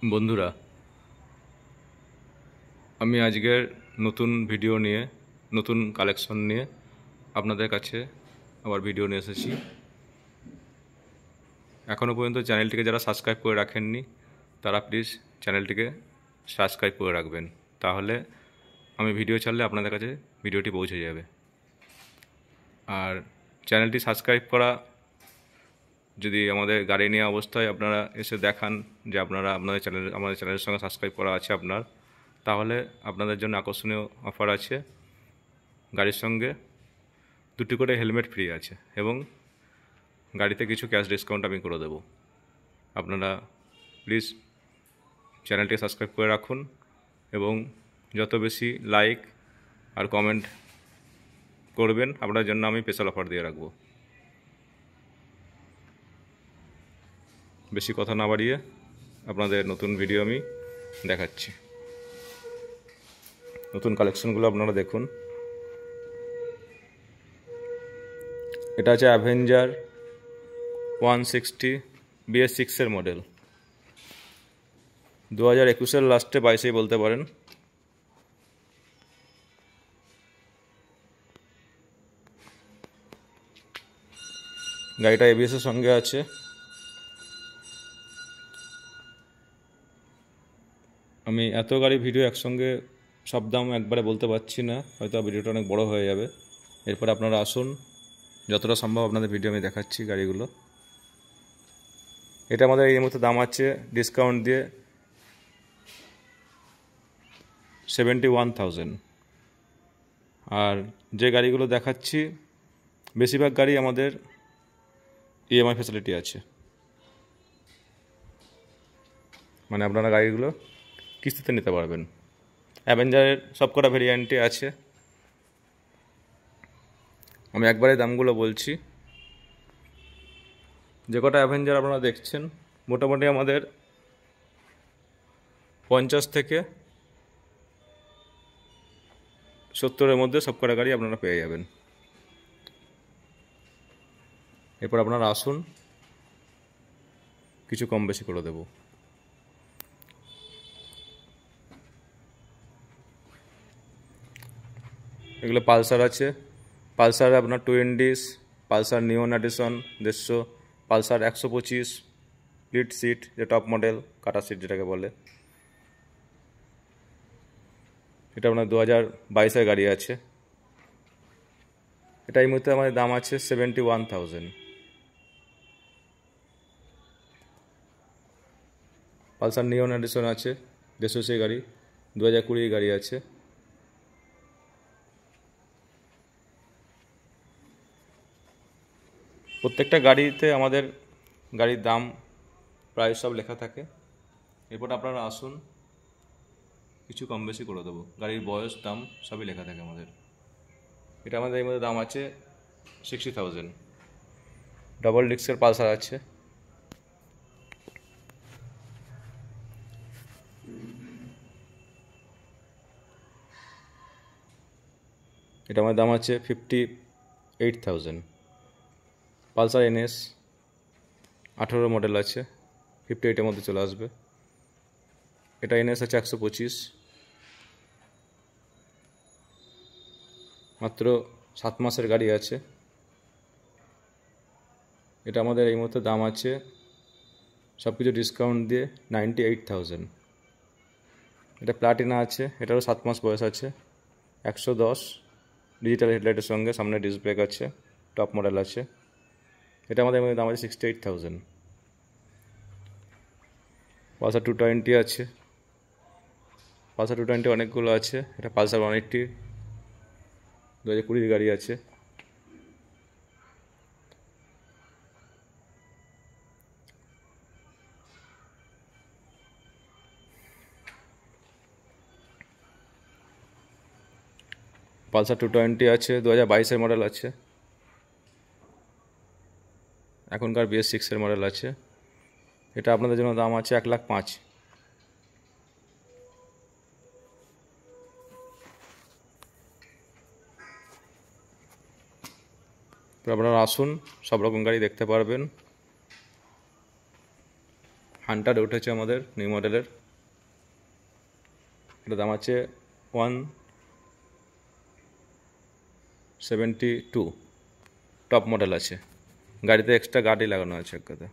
বন্ধুরা, আমি আজকের নতুন ভিডিও নিয়ে নতুন কালেকশন নিয়ে আপনাদের কাছে আবার ভিডিও নিয়ে এসেছি। এখনও পর্যন্ত চ্যানেলটিকে যারা সাবস্ক্রাইব করে রাখেননি তারা প্লিজ চ্যানেলটিকে সাবস্ক্রাইব করে রাখবেন, তাহলে আমি ভিডিও ছাড়লে আপনাদের কাছে ভিডিওটি পৌঁছে যাবে। আর চ্যানেলটি সাবস্ক্রাইব করা যদি আমাদের গাড়ি নিয়ে অবস্থায় আপনারা এসে দেখান যে আমাদের চ্যানেলের সঙ্গে সাবস্ক্রাইব করা আছে আপনার, তাহলে আপনাদের জন্য আকর্ষণীয় অফার আছে। গাড়ির সঙ্গে 2টি করে হেলমেট ফ্রি আছে এবং গাড়িতে কিছু ক্যাশ ডিসকাউন্ট আমি করে দেব। আপনারা প্লিজ চ্যানেলটি সাবস্ক্রাইব করে রাখুন এবং যত বেশি লাইক আর কমেন্ট করবেন আপনার জন্য আমি স্পেশাল অফার দিয়ে রাখবো। বেশি কথা না বাড়িয়ে আপনাদের নতুন ভিডিও আমি দেখাচ্ছি। নতুন কালেকশনগুলো আপনারা দেখুন। এটা আছে অ্যাভেঞ্জার 160 BS6 মডেল, 2021 লাস্টে 22 বলতে পারেন। গাড়িটা ABS এর সঙ্গে আছে। আমি এত গাড়ি ভিডিও একসঙ্গে সব দাম একবারে বলতে পারছি না, হয়তো ভিডিওটা অনেক বড় হয়ে যাবে। এরপর আপনারা আসুন, যতটা সম্ভব আপনাদের ভিডিও আমি দেখাচ্ছি গাড়িগুলো। এটা আমাদের এই মুহূর্তে দাম আছে ডিসকাউন্ট দিয়ে 71,000। আর যে গাড়িগুলো দেখাচ্ছি বেশিরভাগ গাড়ি আমাদের EMI ফ্যাসিলিটি আছে, মানে আপনারা গাড়িগুলো কিস্তিতে নিতে পারবেন। অ্যাভেঞ্জারের সবকটা ভেরিয়েন্টই আছে। আমি একবারে দামগুলো বলছি। যে কটা অ্যাভেঞ্জার আপনারা দেখছেন মোটামুটি আমাদের 50 থেকে 70-এর মধ্যে সবকটা গাড়ি আপনারা পেয়ে যাবেন। এরপর আপনারা আসুন, কিছু কম বেশি করে দেব। এগুলো পালসার আছে। পালসার আপনার twin disc, Pulsar neon edition 150, Pulsar 125 split seat, যে টপ মডেল কাটা সিট যেটাকে বলে। এটা আপনার 2022-এর গাড়ি আছে। এটা এই মুহূর্তে আমাদের দাম আছে 71,000। পালসার নিওন এডিশন আছে 150 গাড়ি, 2020 গাড়ি আছে। প্রত্যেকটা গাড়িতে আমাদের গাড়ির দাম প্রায় সব লেখা থাকে। এরপর আপনারা আসুন, কিছু কম বেশি করে দেবো। গাড়ির বয়স, দাম সবই লেখা থাকে আমাদের। এটা আমাদের এই মধ্যে দাম আছে 60,000। ডাবল ডিস্কের পালসার আছে। এটা আমার দাম আছে 58,000। পালসার NS 18 মডেল আছে, 58-এর মধ্যে চলে আসবে। এটা NS আছে 125, মাত্র 7 মাসের গাড়ি আছে। এটা আমাদের এই মুহূর্তে দাম আছে সব কিছু ডিসকাউন্ট দিয়ে 98,000। এটা প্লাটিনা আছে, এটারও 7 মাস বয়স আছে, 110, ডিজিটাল হেডলাইটের সঙ্গে সামনে ডিস্ক ব্রেক আছে, টপ মডেল আছে। এটা আমাদের দাম আছে 68,000। পালসার 220 আছে। পালসার 220 অনেকগুলো আছে। এটা পালসার 180 2020 গাড়ি আছে। পালসার 220 আছে, 2022-এর মডেল আছে। এখনকার BS6-এর মডেল আছে। এটা আপনাদের জন্য দাম আছে 1,05,000। আপনারা আসুন, সব রকম গাড়ি দেখতে পারবেন। হান্টার উঠেছে আমাদের নিউ মডেলের, এটা দাম আছে 172, টপ মডেল আছে, গাড়িতে এক্সট্রা গাড়ি লাগানো আছে এক কথা।